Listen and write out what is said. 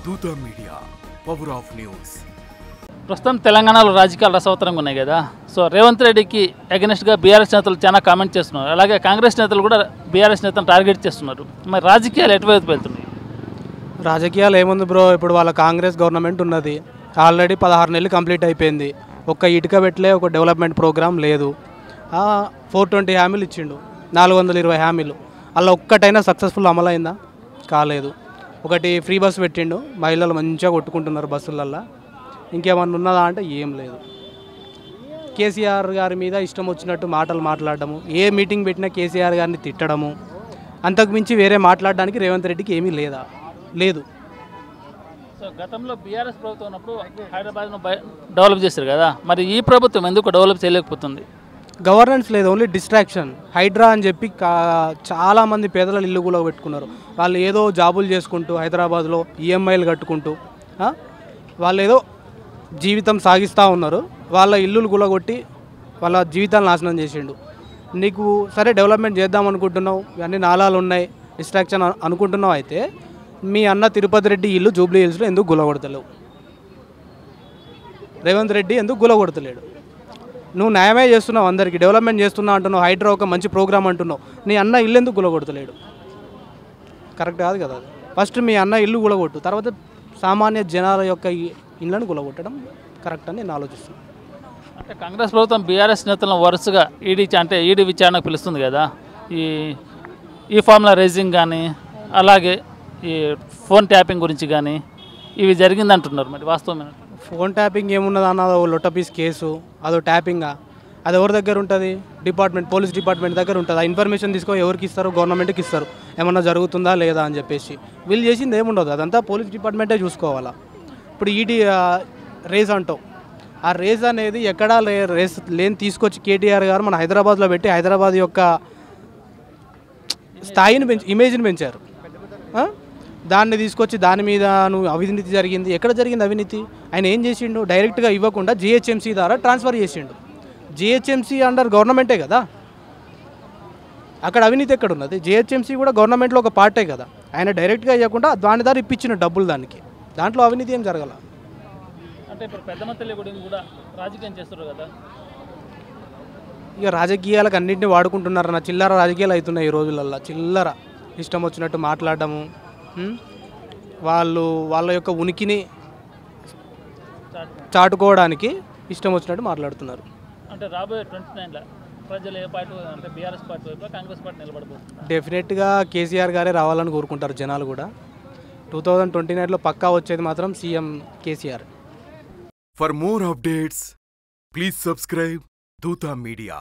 దూత media power of news. ప్రస్తుతం తెలంగాణలో రాజకీయాలు రసవత్తరంగా ఉన్నాయి కదా. సో రేవంత్ రెడ్డికి అగెనిస్ట్గా బీఆర్ఎస్ నేతలు చాలా కామెంట్ చేస్తున్నారు. అలాగే కాంగ్రెస్ నేతలు కూడా బీఆర్ఎస్ నేతలను టార్గెట్ చేస్తున్నారు. మరి రాజకీయాలు ఎటువైపు వెళ్తున్నాయి? రాజకీయాలు ఏముంది బ్రో, ఇప్పుడు వాళ్ళ కాంగ్రెస్ గవర్నమెంట్ ఉన్నది. ఆల్రెడీ 16 నెలలు కంప్లీట్ అయిపోయింది. ఒక్క ఇటుక పెట్టలే, ఒక డెవలప్మెంట్ ప్రోగ్రామ్ లేదు. 420 హామీలు ఇచ్చిండు, 420 హామీలు. అలా ఒక్కటైనా సక్సెస్ఫుల్ అమలైందా? కాలేదు. ఒకటి ఫ్రీ బస్ పెట్టిండు, మహిళలు మంచిగా కొట్టుకుంటున్నారు బస్సులల్లో. ఇంకేమన్నా ఉన్నదా అంటే ఏం లేదు. కేసీఆర్ గారి మీద ఇష్టం వచ్చినట్టు మాటలు మాట్లాడడము, ఏ మీటింగ్ పెట్టినా కేసీఆర్ గారిని తిట్టడము, అంతకుమించి వేరే మాట్లాడడానికి రేవంత్ రెడ్డికి ఏమీ లేదు. సో గతంలో బీఆర్ఎస్ ప్రభుత్వం ఉన్నప్పుడు హైదరాబాద్ను డెవలప్ చేశారు కదా, మరి ఈ ప్రభుత్వం ఎందుకు డెవలప్ చేయలేకపోతుంది? గవర్నెన్స్ లేదు, ఓన్లీ డిస్ట్రాక్షన్. హైడ్రా అని చెప్పి చాలామంది పేదల ఇల్లు కూడా పెట్టుకున్నారు. వాళ్ళు ఏదో జాబులు చేసుకుంటూ హైదరాబాద్లో ఈఎంఐలు కట్టుకుంటూ వాళ్ళు ఏదో జీవితం సాగిస్తూ ఉన్నారు. వాళ్ళ ఇల్లులు గులగొట్టి వాళ్ళ జీవితాలు నాశనం చేసిండు. నీకు సరే డెవలప్మెంట్ చేద్దాం అనుకుంటున్నావు, ఇవన్నీ నాలాలు ఉన్నాయి, డిస్ట్రాక్షన్ అనుకుంటున్నావు. అయితే మీ అన్న తిరుపతి రెడ్డి ఇల్లు జూబ్లీ హిల్స్లో ఎందుకు గులగొడతలేవు? రేవంత్ రెడ్డి ఎందుకు గులగొడతలేడు? నువ్వు న్యాయమే చేస్తున్నావు, అందరికీ డెవలప్మెంట్ చేస్తున్నావు అంటున్నావు, హైడ్రా ఒక మంచి ప్రోగ్రామ్ అంటున్నావు. నీ అన్న ఇల్లు ఎందుకు గులగొడతలేడు? కరెక్ట్ కాదు కదా అది. ఫస్ట్ మీ అన్న ఇల్లు గులగొట్టు, తర్వాత సామాన్య జనాల యొక్క ఇళ్లను గులగొట్టడం కరెక్ట్ అని నేను ఆలోచిస్తున్నాను. అంటే కాంగ్రెస్ ప్రభుత్వం బీఆర్ఎస్ నేతలను వరుసగా ఈడీ విచారణకు పిలుస్తుంది కదా. ఈ ఫార్ములా రైజింగ్ కానీ, అలాగే ఈ ఫోన్ ట్యాపింగ్ గురించి కానీ ఇవి జరిగిందంటున్నారు. మరి వాస్తవమే? ఫోన్ ట్యాపింగ్ ఏమున్నది అన్న, లొట్టపీస్ కేసు, అదో ట్యాపింగా? అది ఎవరి దగ్గర ఉంటుంది? పోలీస్ డిపార్ట్మెంట్ దగ్గర ఉంటుంది. ఆ ఇన్ఫర్మేషన్ తీసుకొని ఎవరికి ఇస్తారు? గవర్నమెంట్కి ఇస్తారు, ఏమన్నా జరుగుతుందా లేదా అని చెప్పేసి. వీళ్ళు చేసింది ఏముండదు, అదంతా పోలీస్ డిపార్ట్మెంటే చూసుకోవాలా. ఇప్పుడు రేస్ అంటావు, ఆ రేస్ అనేది ఎక్కడా రేస్ లేని తీసుకొచ్చి కేటీఆర్ గారు మన హైదరాబాద్లో పెట్టి హైదరాబాద్ యొక్క స్థాయిని ఇమేజ్ని పెంచారు. దాన్ని తీసుకొచ్చి దాని మీద నువ్వు అవినీతి జరిగింది, ఎక్కడ జరిగింది అవినీతి? ఆయన ఏం చేసిండు? డైరెక్ట్గా ఇవ్వకుండా జిహెచ్ఎంసీ ద్వారా ట్రాన్స్ఫర్ చేసిండు. జిహెచ్ఎంసీ అండర్ గవర్నమెంటే కదా, అక్కడ అవినీతి ఎక్కడ ఉన్నది? జిహెచ్ఎంసీ కూడా గవర్నమెంట్లో ఒక పార్టే కదా. ఆయన డైరెక్ట్గా ఇవ్వకుండా దాని ద్వారా ఇప్పించిన డబ్బులు, దాంట్లో అవినీతి ఏం జరగాల. అంటే ఇప్పుడు పెద్దమతల్లి గుడిని కూడా రాజకీయం చేస్తారు కదా. ఇక రాజకీయాలకు అన్నింటినీ వాడుకుంటున్నారు. నా చిల్లర రాజకీయాలు అవుతున్నాయి ఈ రోజులల్లో. చిల్లర ఇష్టం వచ్చినట్టు మాట్లాడడము, వాళ్ళ యొక్క ఉనికిని చాటుకోవడానికి ఇష్టం వచ్చినట్టు మాట్లాడుతున్నారు. అంటే రాబోయే 29లో ప్రజలు ఏ పార్టీ అంటే బీఆర్ఎస్ పార్టీ వైపు కాంగ్రెస్ పార్టీ నిలబడబోతుంది? డెఫినెట్గా కేసీఆర్ గారే రావాలని కోరుకుంటారు జనాలు కూడా. 2029లో పక్కా వచ్చేది మాత్రం CM KCR. For more updates, please subscribe Dutha Media.